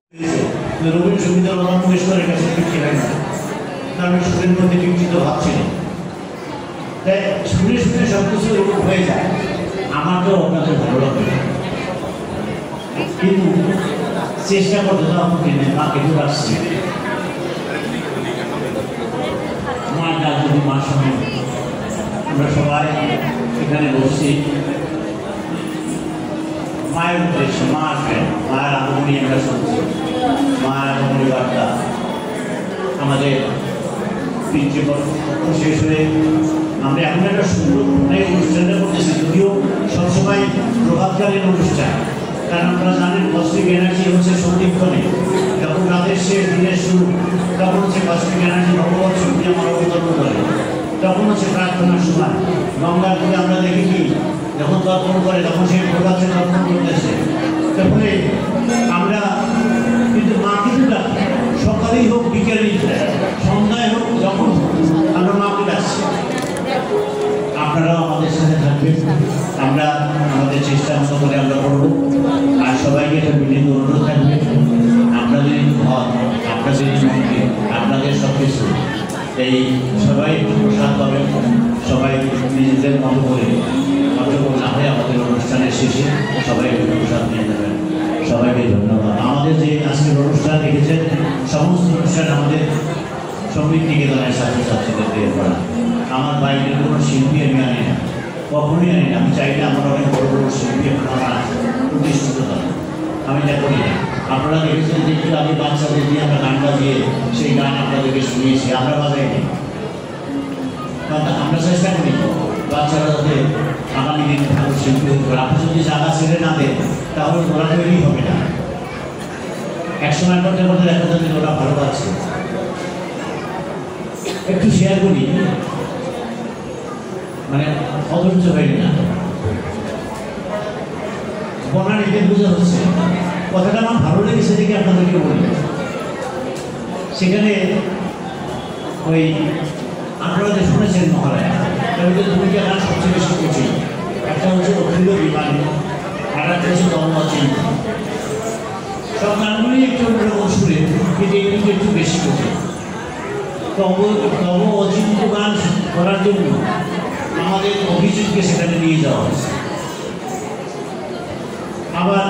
রবীন্দ্র সঙ্গীতের মহেশ্বরের কাছে ফিরতে হয় না, কারণ সুরের মধ্যে বিকৃত ভাব ছিল। তাই শুনে শুনে সব কিছু এরকম হয়ে যায়। আমাকেও আপনাদের ভালো লাগবে, কিন্তু চেষ্টা করতে তো আপনি মাকে তো আসছে, মার ডাক যদি মার সঙ্গে আমরা সবাই এখানে বসছি, মায়ের উদ্দেশ্যে মা আসবেন, মায়ের আগমনী আমরা শুনছি, মায়ের আগমনী বার্তা আমাদের প্রিন্সিপাল শেষ হয়ে আমরা এখন একটা সুন্দর অনুষ্ঠানটা করতেছি, যদিও সবসময় প্রভাবকালীন অনুষ্ঠান, কারণ আপনারা জানেন কস্মিক এনার্জি হচ্ছে সন্ধিক্ষণে, যখন রাতের শেষ দিনের শুরু তখন হচ্ছে কস্মিক এনার্জি ভগবত শক্তি আমার অবতরণ করে, তখন হচ্ছে প্রার্থনার সময়। গঙ্গার দিকে আমরা দেখি কি যখন তর্পণ করে তখন সেই প্রভাবকে তর্পণ করতেছে, তখন আমরা কিন্তু মাকে ডাকি, সকালেই হোক বিকেলেই সন্ধ্যায় হোক যখন আমরা মাকে ডাকছি। আপনারাও আমাদের সাথে থাকবেন, আমরা আমাদের চেষ্টা মতো করে আমরা করবো। আর সবাইকে একটা বিনীত অনুরোধ থাকবে, আপনাদের ঘর, আপনাদের মন্দির, আপনাদের সব কিছু এই সবাই প্রসাদ পাবেন, সবাই নিজেদের মতো করে অর্থকর না হয়ে আমাদের অনুষ্ঠানের শেষে সবাই প্রসাদ নিয়ে যাবেন। সবাইকে ধন্যবাদ। আমাদের যে আজকের অনুষ্ঠান দেখেছেন, সমস্ত অনুষ্ঠান আমাদের সঙ্গীত নিকেতনের ছাত্রছাত্রীদের দিয়ে করা। আমার বাইরের কোনো শিল্পী আমি আনি না, কখনই আনি না। আমি চাইলে আমার অনেক বড় বড় শিল্পী আপনারা প্রতিষ্ঠিত হয়, আমি এটা করি না। আপনারা দেখেছেন যে একটু আগে বাচ্চাদের দিয়ে আমরা গান বাজিয়ে সেই গান আপনাদেরকে শুনিয়েছি, আমরা বাজাইনি, কারণ আমরা চেষ্টা করি বাচ্চারা যাতে আগামী দিন ভালো শিল্পী হতে পারে। আপনি যদি জায়গা ছেড়ে না দেন তাহলে ওরা তৈরি হবে না। একসময় করতে করতে দেখা যাবে ওরা ভালো পাচ্ছে। একটু শেয়ার করি, মানে অধৈর্য হয়নি না, বনানীতে বোঝা হচ্ছে কথাটা আমার ভালো লেগেছে দেখে আপনাদেরকে বলি। সেখানে ওই আপনারা যে শুনেছেন মহালয়া, দুইটা গান সবচেয়ে বেশি কঠিন, একটা হচ্ছে অখিল বিমান, আর একটা হচ্ছে দমচিন। সব গানগুলি একটু অন্যরকম সুরে, কিন্তু এগুলি একটু বেশি কঠিন। তব অচিন্ত গান করার জন্য আমাদের অভিজিৎকে সেখানে নিয়ে যাওয়া হয়েছে, আবার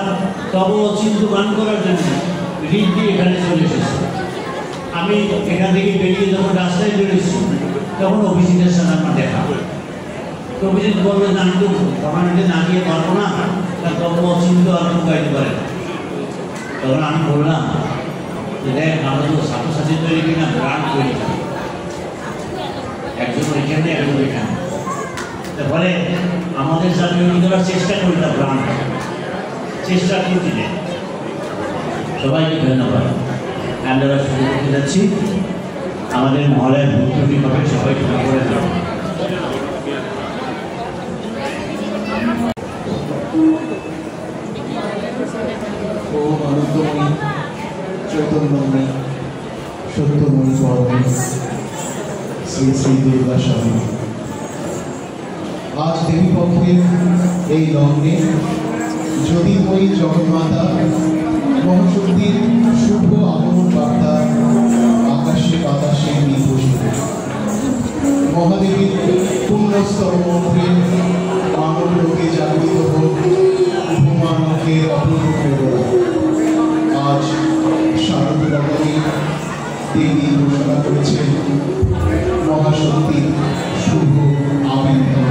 তব অচিন্ত গান করার জন্য ঋদ্ধি এখানে চলে এসেছে। আমি এখান থেকে বেরিয়ে যখন রাস্তায় বেরিয়েছি তখন অভিজিতের সাথে আমার দেখা। তো অভিজিৎ বলবে যে আমি তো কমান্ডে না গিয়ে পারবো না, তব অচিন্ত আর কেউ গাইতে পারে না। তখন আমি বললাম যে দেখ, আমরা তো ছাত্রছাত্রী তৈরি কিনা ব্রান্ড তৈরি করি, একজন এখানে একজন এখানে, তারপরে আমাদের যা তৈরি করার চেষ্টা করি না, ব্রান্ড চেষ্টা করতে দেয়। সবাইকে ধন্যবাদ। আমরা শুরু করতে যাচ্ছি, আমাদের মহলায় ভর্তি হবে, সবাই ক্ষমা করে দেব। ও আনন্দময়ী, চৈতন্যময়ী, সত্যময়ী পরমী শ্রী শ্রী দুর্গা স্বামী, আজ দেবী পক্ষের এই লগ্নে জ্যোতির্ময়ী জগন্মাতা মহাশক্তির শুভ আগমন বার্তা আকাশে বাতাসে নির্ঘোষিত। মহাদেবীর পুণ্যস্তর মন্ত্রে মানব লোকে জাগরিত হোক ভূমানকের অপূর্ব প্রেরণা। আজ শারদীনগরী দেবী ঘোষণা করেছেন মহাশক্তির শুভ আবির্ভাব।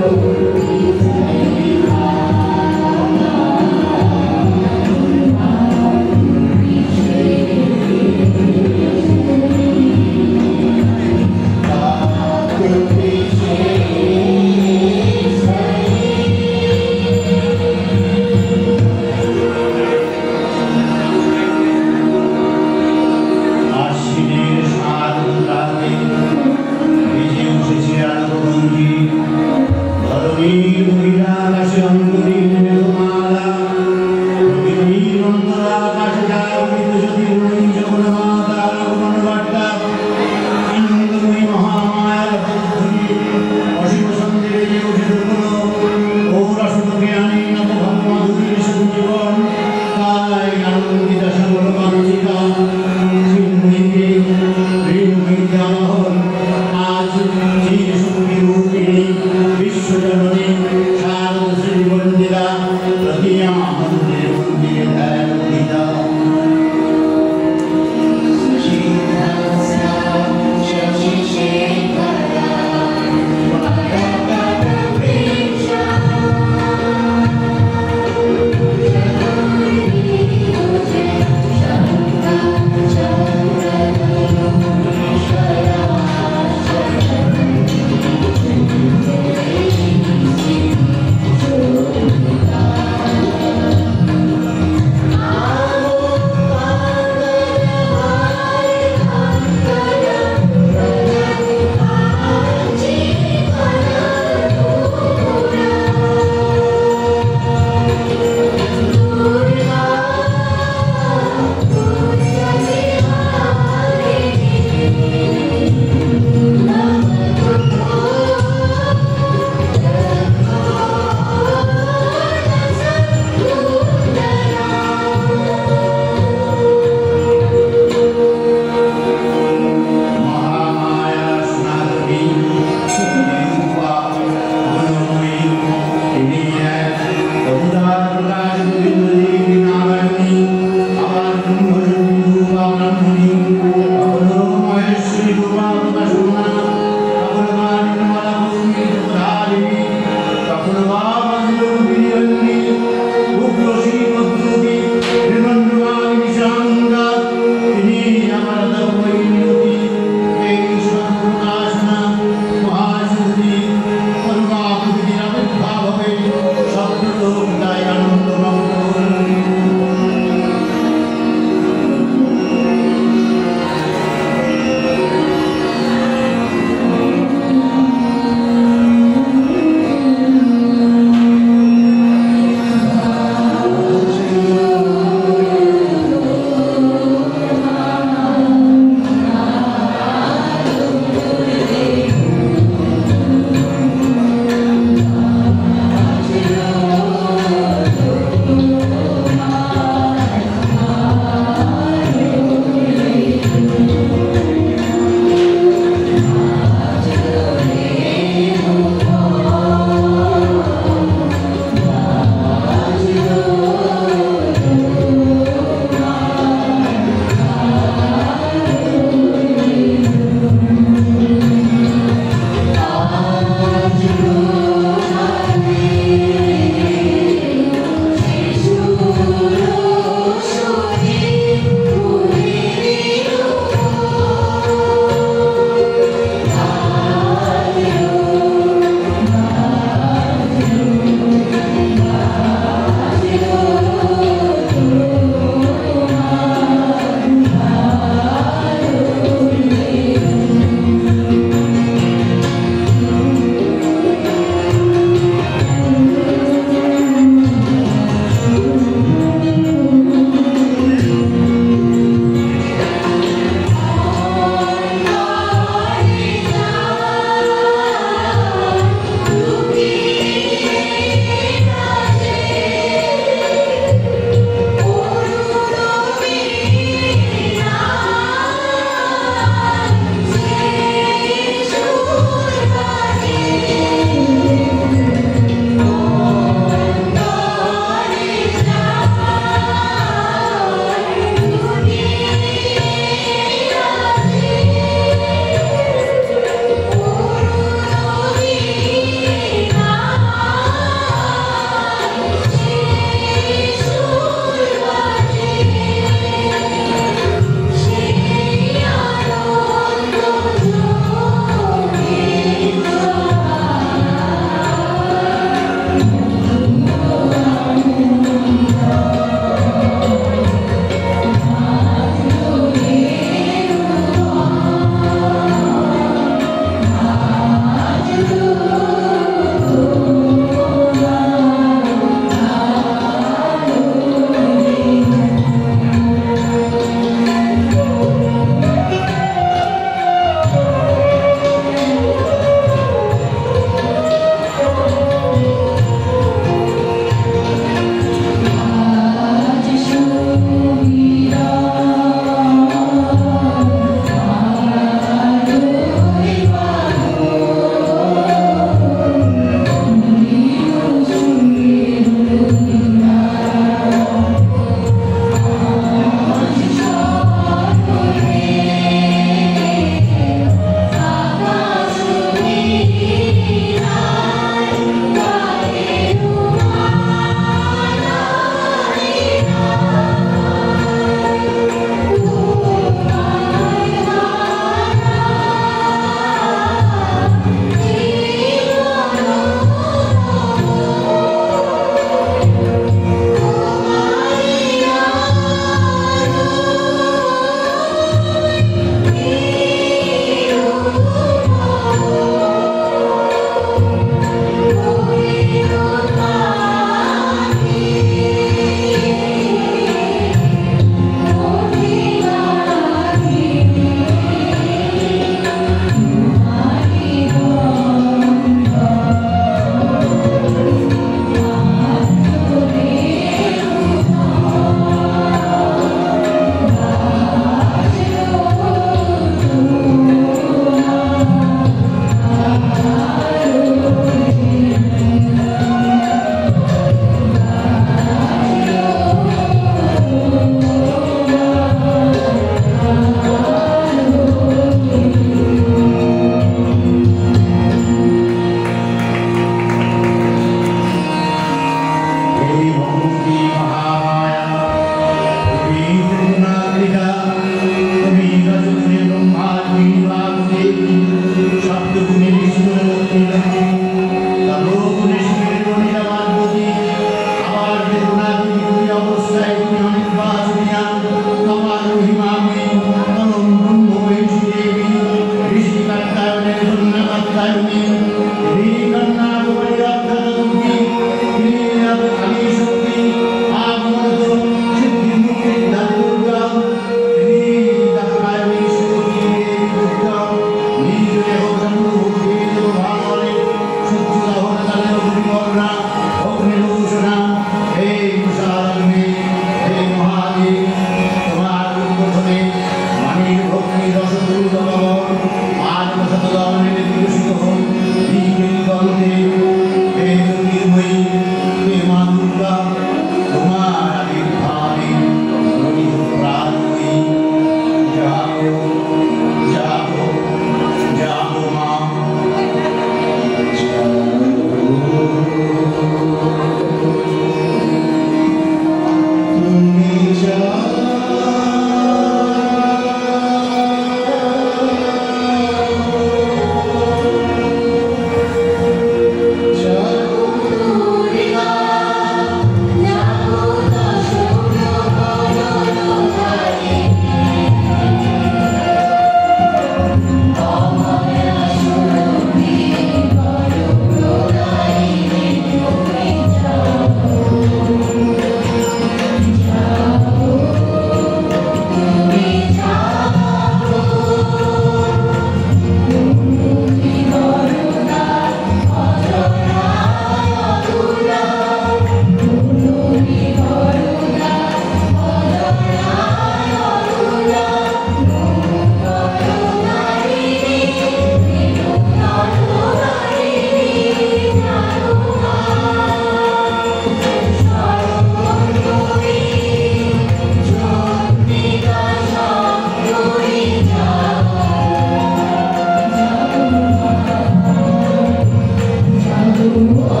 Oh